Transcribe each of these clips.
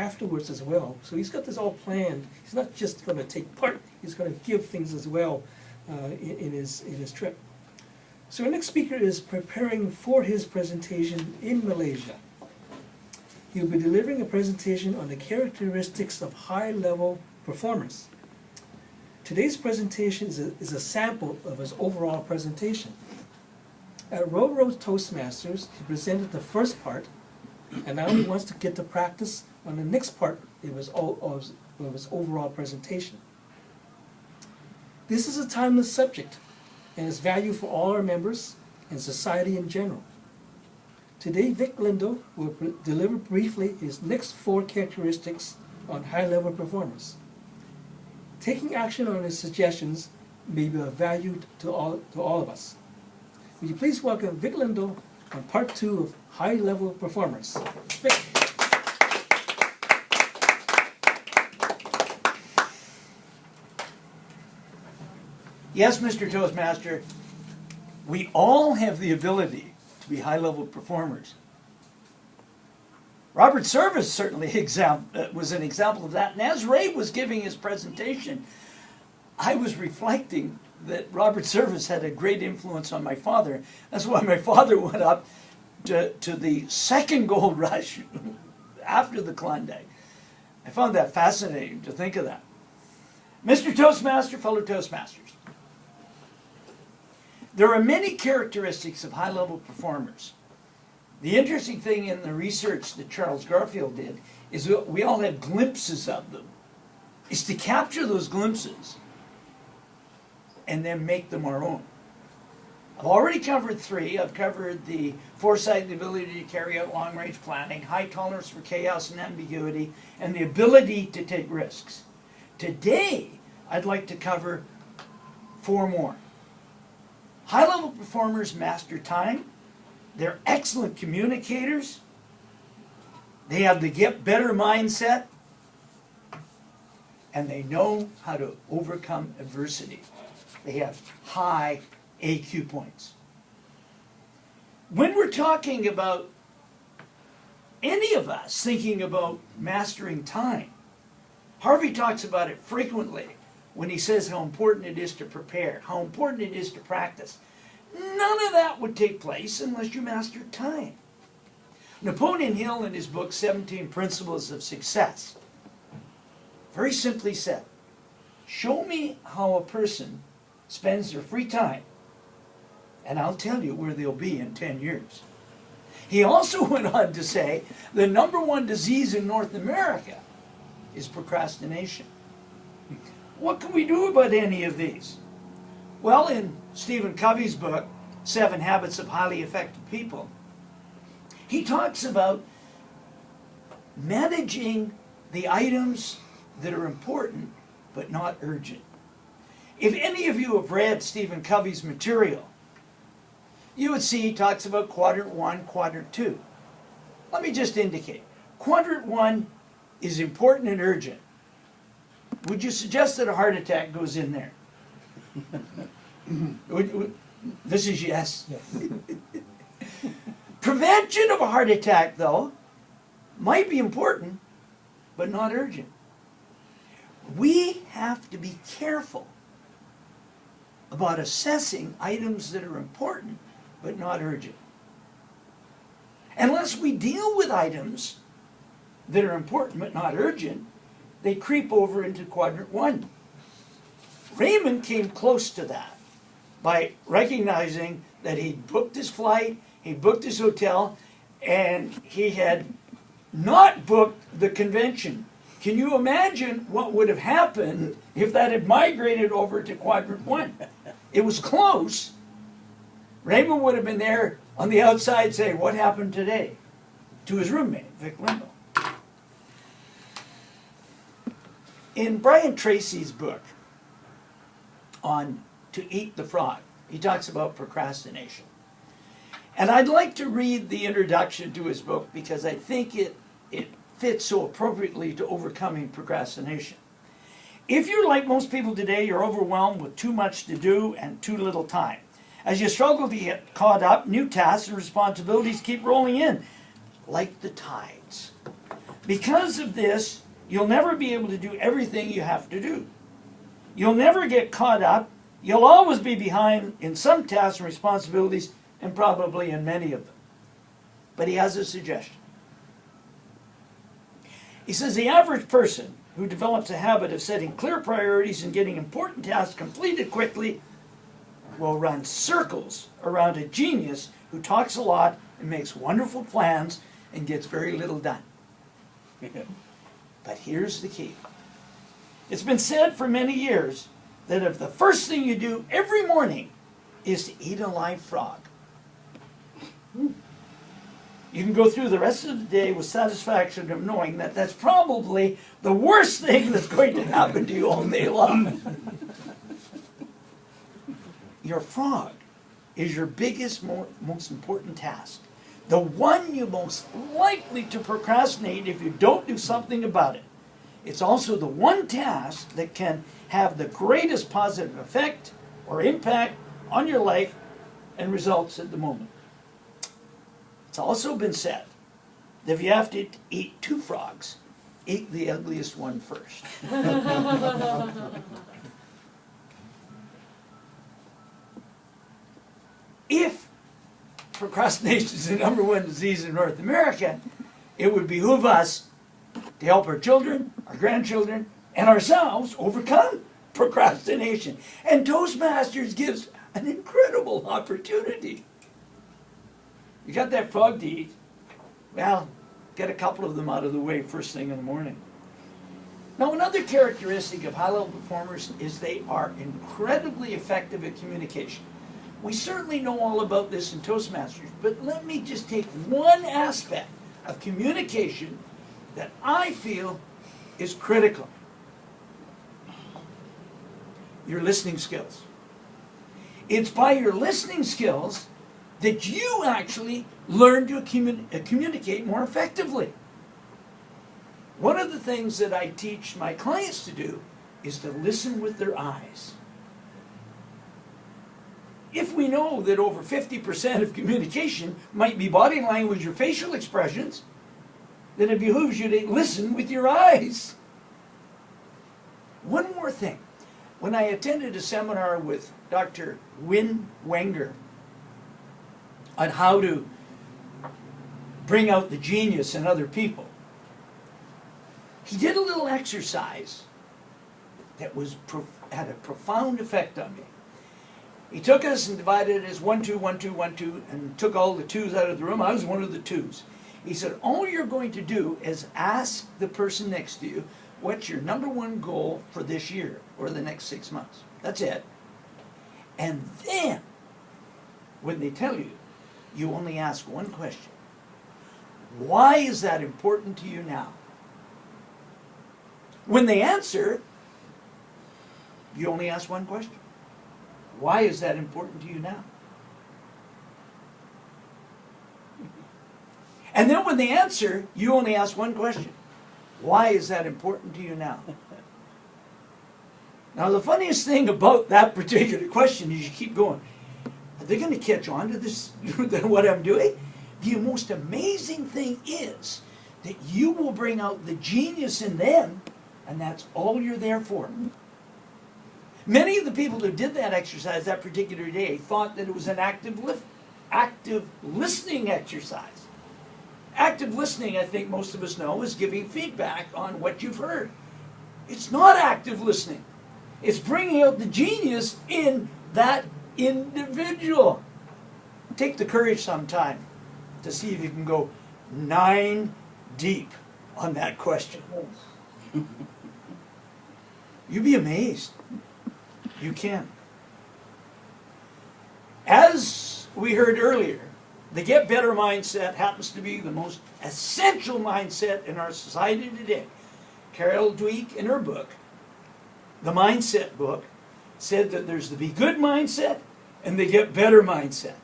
afterwards as well. So he's got this all planned. He's not just going to take part, he's going to give things as well in his trip. So our next speaker is preparing for his presentation in Malaysia. He'll be delivering a presentation on the characteristics of high-level performers. Today's presentation is a sample of his overall presentation. At Railroad Toastmasters, he presented the first part, and now he wants to get to practice on the next part of his overall presentation. This is a timeless subject, and its value for all our members and society in general. Today, Vic Lindo will deliver briefly his next 4 characteristics on high-level performers. Taking action on his suggestions may be of value to all of us. Would you please welcome Vic Lindo on part 2 of high-level performers. Vic. Yes, Mr. Toastmaster, we all have the ability to be high-level performers. Robert Service certainly was an example of that. And as Ray was giving his presentation, I was reflecting that Robert Service had a great influence on my father. That's why my father went up to the second gold rush after the Klondike. I found that fascinating to think of that. Mr. Toastmaster, fellow Toastmasters, there are many characteristics of high-level performers. The interesting thing in the research that Charles Garfield did is that we all have glimpses of them. It's to capture those glimpses and then make them our own. I've already covered 3. I've covered the foresight, the ability to carry out long-range planning, high tolerance for chaos and ambiguity, and the ability to take risks. Today, I'd like to cover 4 more. High-level performers master time. They're excellent communicators. They have the get better mindset. And they know how to overcome adversity. They have high AQ points. When we're talking about any of us thinking about mastering time, Harvey talks about it frequently when he says how important it is to prepare, how important it is to practice. None of that would take place unless you mastered time. Napoleon Hill, in his book, 17 Principles of Success, very simply said, show me how a person spends their free time, and I'll tell you where they'll be in 10 years. He also went on to say, the #1 disease in North America is procrastination. What can we do about any of these? Well, in Stephen Covey's book, 7 Habits of Highly Effective People, he talks about managing the items that are important but not urgent. If any of you have read Stephen Covey's material, you would see he talks about quadrant 1, quadrant 2. Let me just indicate. Quadrant 1 is important and urgent. Would you suggest that a heart attack goes in there? This is yes. Prevention of a heart attack, though, might be important, but not urgent. We have to be careful about assessing items that are important, but not urgent. Unless we deal with items that are important, but not urgent, they creep over into quadrant 1. Raymond came close to that by recognizing that he'd booked his flight, he booked his hotel, and he had not booked the convention. Can you imagine what would have happened if that had migrated over to quadrant 1? It was close. Raymond would have been there on the outside saying, what happened today? To his roommate, Vic Lindo. In Brian Tracy's book on To Eat the Frog, he talks about procrastination. And I'd like to read the introduction to his book because I think it fits so appropriately to overcoming procrastination. If you're like most people today, you're overwhelmed with too much to do and too little time. As you struggle to get caught up, new tasks and responsibilities keep rolling in like the tides. Because of this, you'll never be able to do everything you have to do. You'll never get caught up. You'll always be behind in some tasks and responsibilities, and probably in many of them. But he has a suggestion. He says the average person who develops a habit of setting clear priorities and getting important tasks completed quickly will run circles around a genius who talks a lot and makes wonderful plans and gets very little done. But here's the key. It's been said for many years that if the first thing you do every morning is to eat a live frog, you can go through the rest of the day with satisfaction of knowing that that's probably the worst thing that's going to happen to you all day long. Your frog is your biggest, most important task. The one you're most likely to procrastinate if you don't do something about it. It's also the one task that can have the greatest positive effect or impact on your life and results at the moment. It's also been said that if you have to eat 2 frogs, eat the ugliest one first. If procrastination is the #1 disease in North America, it would behoove us to help our children, our grandchildren, and ourselves overcome procrastination. And Toastmasters gives an incredible opportunity. You got that frog to eat? Well, get a couple of them out of the way first thing in the morning. Now, another characteristic of high-level performers is they are incredibly effective at communication. We certainly know all about this in Toastmasters, but let me just take one aspect of communication that I feel is critical. Your listening skills. It's by your listening skills that you actually learn to communicate more effectively. One of the things that I teach my clients to do is to listen with their eyes. If we know that over 50% of communication might be body language or facial expressions, then it behooves you to listen with your eyes. One more thing. When I attended a seminar with Dr. Win Wenger on how to bring out the genius in other people, he did a little exercise that had a profound effect on me. He took us and divided it as 1, 2, 1, 2, 1, 2, and took all the 2s out of the room. I was one of the 2s. He said, all you're going to do is ask the person next to you, what's your #1 goal for this year or the next 6 months? That's it. And then, when they tell you, you only ask one question. Why is that important to you now? When they answer, you only ask one question. Why is that important to you now? And then when they answer, you only ask one question. Why is that important to you now? Now, the funniest thing about that particular question is you keep going, are they going to catch on to this, what I'm doing? The most amazing thing is that you will bring out the genius in them, and that's all you're there for. Many of the people who did that exercise that particular day thought that it was an active listening exercise. Active listening, I think most of us know, is giving feedback on what you've heard. It's not active listening. It's bringing out the genius in that individual. Take the courage sometime to see if you can go 9 deep on that question. You'd be amazed. You can. As we heard earlier, the Get Better mindset happens to be the most essential mindset in our society today. Carol Dweck, in her book, The Mindset Book, said that there's the Be Good mindset and the Get Better mindset.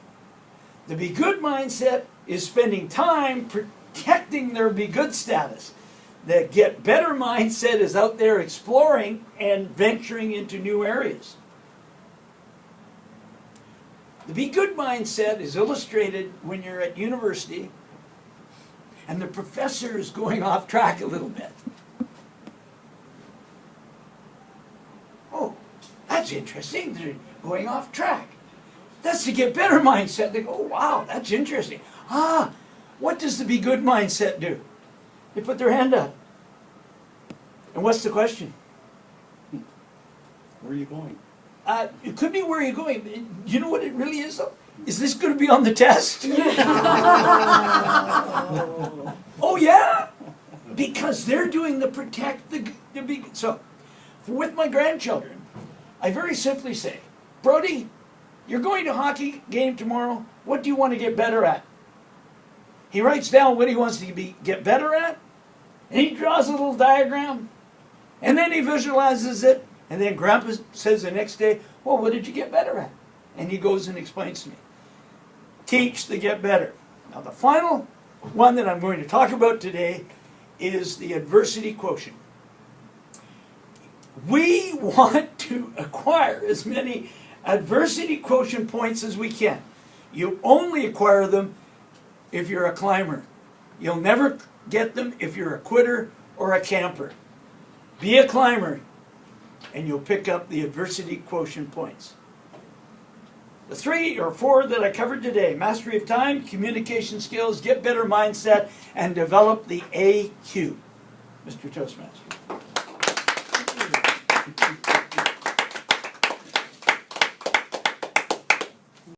The Be Good mindset is spending time protecting their Be Good status. The Get Better mindset is out there exploring and venturing into new areas. The Be Good mindset is illustrated when you're at university and the professor is going off track a little bit. Oh, that's interesting. They're going off track. That's the get better mindset. They go, oh, wow, that's interesting. Ah, what does the be good mindset do? They put their hand up. And what's the question? Where are you going? It could be where you're going. You know what it really is, though? Is this going to be on the test? Oh, yeah? Because they're doing the protect the big. So, with my grandchildren, I very simply say, Brody, you're going to a hockey game tomorrow. What do you want to get better at? He writes down what he wants to get better at, and he draws a little diagram, and then he visualizes it, and then Grandpa says the next day, well, what did you get better at? And he goes and explains to me. Teach the get better. Now the final one that I'm going to talk about today is the adversity quotient. We want to acquire as many adversity quotient points as we can. You only acquire them if you're a climber. You'll never get them if you're a quitter or a camper. Be a climber, and you'll pick up the adversity quotient points. The 3 or 4 that I covered today: mastery of time, communication skills, get better mindset, and develop the AQ. Mr. Toastmaster.